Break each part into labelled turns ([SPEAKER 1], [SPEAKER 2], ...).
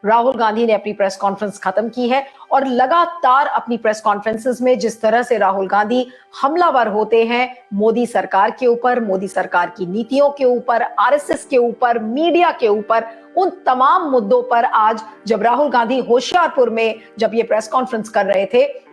[SPEAKER 1] राहुल गांधी ने अपनी press conference खत्म की है और लगातार अपनी प्रेस कॉन्फ्रेंसेस में जिस तरह से राहुल गांधी हमलावर होते हैं मोदी सरकार के ऊपर, मोदी सरकार की नीतियों के ऊपर, आरएसएस के ऊपर, मीडिया के ऊपर, उन तमाम मुद्दों पर आज जब राहुल गांधी होशियारपुर में जब ये प्रेस कॉन्फ्रेंस कर रहे थे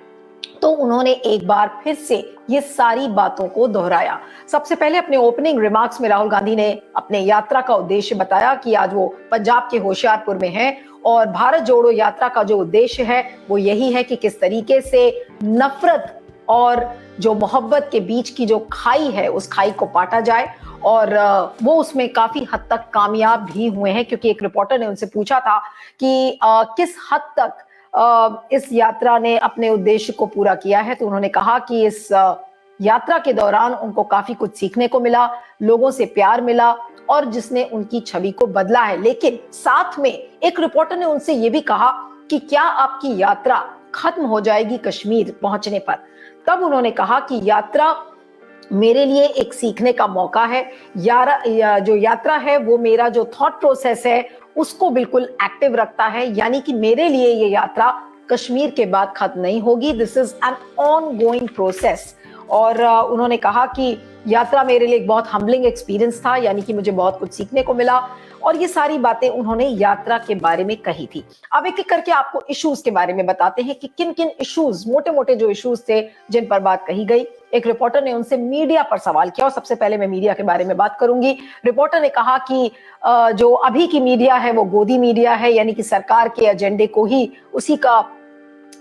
[SPEAKER 1] तो उन्होंने एक बार फिर से ये सारी बातों को दोहराया। सबसे पहले अपने ओपनिंग रिमार्क्स में राहुल गांधी ने अपने यात्रा का उद्देश्य बताया कि आज वो पंजाब के होशियारपुर में हैं और भारत जोड़ो यात्रा का जो उद्देश्य है वो यही है कि किस तरीके से नफरत और जो मोहब्बत के बीच की जो खाई है उस खाई को पाटा जाए। और वो उसमें काफी हद तक कामयाब भी हुए हैं, क्योंकि एक रिपोर्टर ने उनसे पूछा था कि किस हद तक इस यात्रा ने अपने उद्देश्य को पूरा किया है, तो उन्होंने कहा कि इस यात्रा के दौरान उनको काफी कुछ सीखने को मिला, लोगों से प्यार मिला और जिसने उनकी छवि को बदला है। लेकिन साथ में एक रिपोर्टर ने उनसे ये भी कहा कि क्या आपकी यात्रा खत्म हो जाएगी कश्मीर पहुंचने पर? तब उन्होंने कहा कि यात्रा मेरे लिए एक सीखने का मौका है। जो यात्रा है वो मेरा जो थॉट प्रोसेस है उसको बिल्कुल एक्टिव रखता है, यानी कि मेरे लिए ये यात्रा कश्मीर के बाद खत्म नहीं होगी, this is an on going process. और उन्होंने कहा कि यात्रा मेरे लिए एक बहुत हम्बलिंग एक्सपीरियंस था, यानी कि मुझे बहुत कुछ सीखने को मिला। और ये सारी बातें उन्होंने यात्रा के बारे में कही थी। अब एक एक करके आपको इश्यूज के बारे में बताते हैं कि किन किन इश्यूज, मोटे मोटे जो इश्यूज थे जिन पर बात कही गई। एक रिपोर्टर ने उनसे मीडिया पर सवाल किया और सबसे पहले मैं मीडिया के बारे में बात करूंगी। रिपोर्टर ने कहा कि जो अभी की मीडिया है वो गोदी मीडिया है, यानी कि सरकार के एजेंडे को ही उसी का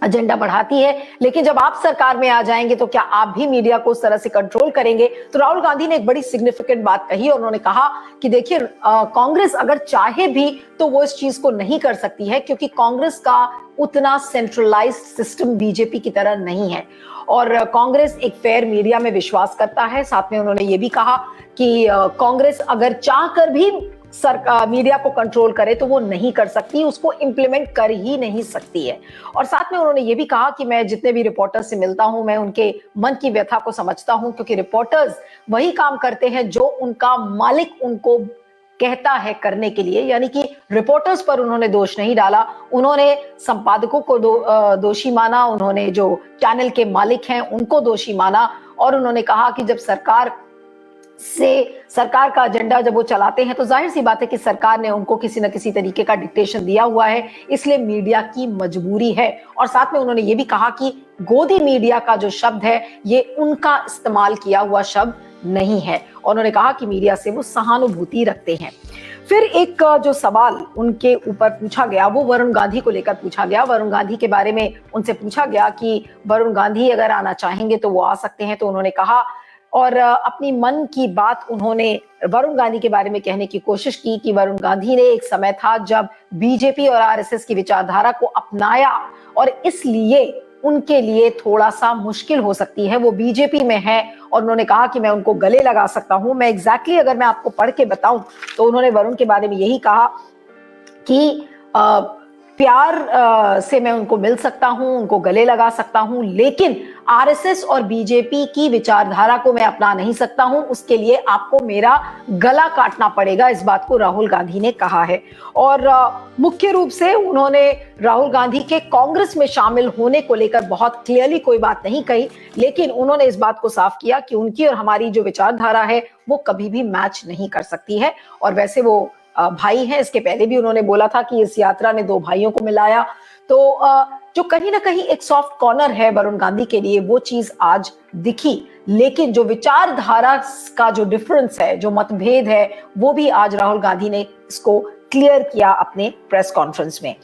[SPEAKER 1] एजेंडा बढ़ाती है, लेकिन जब आप सरकार में आ जाएंगे तो क्या आप भी मीडिया को उस तरह से कंट्रोल करेंगे? तो राहुल गांधी ने एक बड़ी सिग्निफिकेंट बात कही और उन्होंने कहा कि देखिए कांग्रेस अगर चाहे भी तो वो इस चीज को नहीं कर सकती है, क्योंकि कांग्रेस का उतना सेंट्रलाइज्ड सिस्टम बीजेपी की तरह नहीं है और कांग्रेस एक फेयर मीडिया में विश्वास करता है। साथ में उन्होंने ये भी कहा कि कांग्रेस अगर चाहकर भी सरकार मीडिया को कंट्रोल करे तो वो नहीं कर सकती, उसको इंप्लीमेंट कर ही नहीं सकती है। और साथ में उन्होंने ये भी कहा कि मैं जितने भी रिपोर्टर्स से मिलता हूं मैं उनके मन की व्यथा को समझता हूं, क्योंकि रिपोर्टर्स वही काम करते हैं जो उनका मालिक उनको कहता है करने के लिए, यानी कि रिपोर्टर्स पर उन्होंने दोष नहीं डाला, उन्होंने संपादकों को दोषी माना, उन्होंने जो चैनल के मालिक हैं उनको दोषी माना। और उन्होंने कहा कि जब सरकार का एजेंडा जब वो चलाते हैं तो जाहिर सी बात है कि सरकार ने उनको किसी न किसी तरीके का डिक्टेशन दिया हुआ है, इसलिए मीडिया की मजबूरी है। और साथ में उन्होंने ये भी कहा कि गोदी मीडिया का जो शब्द है ये उनका इस्तेमाल किया हुआ शब्द नहीं है। और उन्होंने कहा कि मीडिया से वो सहानुभूति रखते हैं। फिर एक जो सवाल उनके ऊपर पूछा गया वो वरुण गांधी को लेकर पूछा गया। वरुण गांधी के बारे में उनसे पूछा गया कि वरुण गांधी अगर आना चाहेंगे तो वो आ सकते हैं, तो उन्होंने कहा और अपनी मन की बात उन्होंने वरुण गांधी के बारे में कहने की कोशिश की कि वरुण गांधी ने एक समय था जब बीजेपी और आरएसएस की विचारधारा को अपनाया और इसलिए उनके लिए थोड़ा सा मुश्किल हो सकती है, वो बीजेपी में है। और उन्होंने कहा कि मैं उनको गले लगा सकता हूं। मैं एग्जैक्टली अगर मैं आपको पढ़ के बताऊं तो उन्होंने वरुण के बारे में यही कहा कि प्यार से मैं उनको मिल सकता हूं, उनको गले लगा सकता हूं, लेकिन आरएसएस और बीजेपी की विचारधारा को मैं अपना नहीं सकता हूं, उसके लिए आपको मेरा गला काटना पड़ेगा। इस बात को राहुल गांधी ने कहा है। और मुख्य रूप से उन्होंने राहुल गांधी के कांग्रेस में शामिल होने को लेकर बहुत क्लियरली कोई बात नहीं कही, लेकिन उन्होंने इस बात को साफ किया कि उनकी और हमारी जो विचारधारा है वो कभी भी मैच नहीं कर सकती है। और वैसे वो भाई हैं, इसके पहले भी उन्होंने बोला था कि इस यात्रा ने दो भाइयों को मिलाया। तो जो कहीं ना कहीं एक सॉफ्ट कॉर्नर है वरुण गांधी के लिए वो चीज आज दिखी, लेकिन जो विचारधारा का जो डिफरेंस है, जो मतभेद है, वो भी आज राहुल गांधी ने इसको क्लियर किया अपने प्रेस कॉन्फ्रेंस में।